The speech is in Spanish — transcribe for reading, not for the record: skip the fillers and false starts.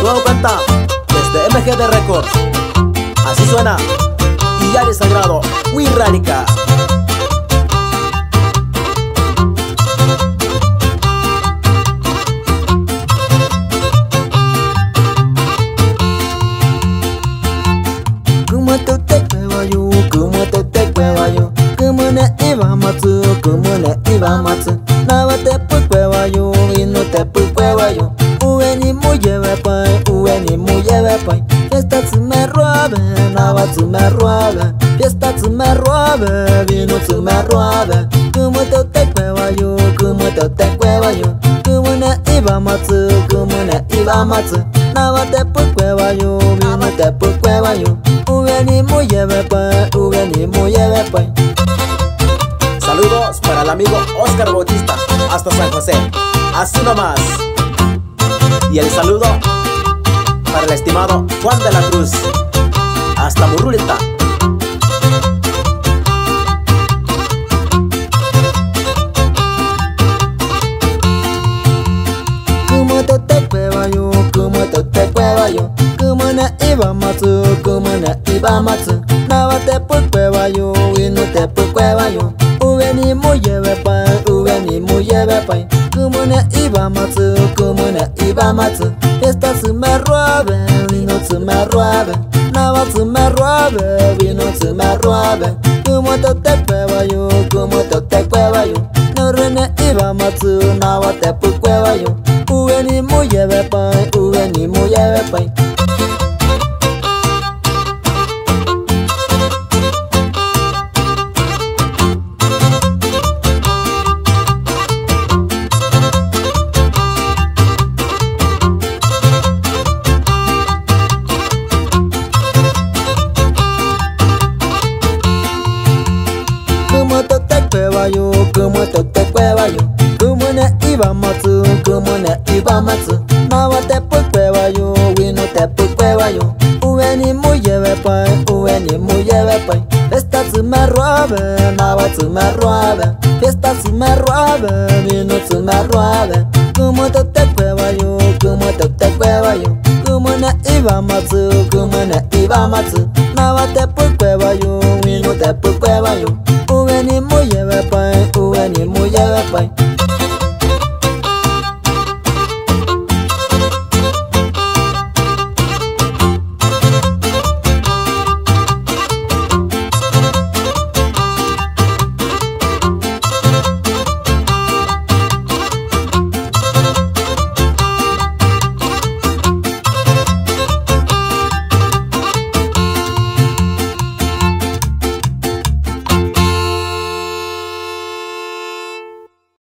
nuevo canta desde MGD Records. Así suena Iyari Sagrado, Wirrárica. Nawa te pukwewa yo, ino te pukwewa yo. Uweni muyewe pai, uweni muyewe pai. Fiesta tsume robe, nawa tsume robe. Fiesta tsume robe, vino tsume robe. Kumu te kwewa yo, kumu te kwewa yo. Kumu ne iba matsu, kumu ne iba matsu. Nawa te pukwewa yo, vino te pukwewa yo. Uweni muyewe pai, uweni muyewe pai. Saludos para el amigo Oscar Bautista hasta San José, así nomás. Y el saludo para el estimado Juan de la Cruz hasta Murrulita. Como te cueva yo, como te cueva yo. Como na iba matsu, como na iba matsu. Nawa te cueva yo, y no te cueva yo. Uweni muyewe pai, uweni muyewe pai. Como na iba matsu, como na iba matsu. Fiesta tsume robe, vino tsume robe. Nawa tsume robe, vino tsume robe. Como te cueva yo, como te cueva yo. Norene iba matsu, nawa te cueva yo. Uweni muyewe pai, uweni muyewe pai. Como te cueva yo, como na iba matsu, como na iba matsu. Nawa te cueva yo, vino te cueva yo. Uweni muyewe pai, uweni muyewe pai. Fiesta tsume robe, nawa tsume robe. Fiesta tsume robe, vino tsume robe. Como te cueva yo, como te cueva yo. Como na iba matsu, como na iba matsu. Nawa te cueva yo, vino te cueva yo.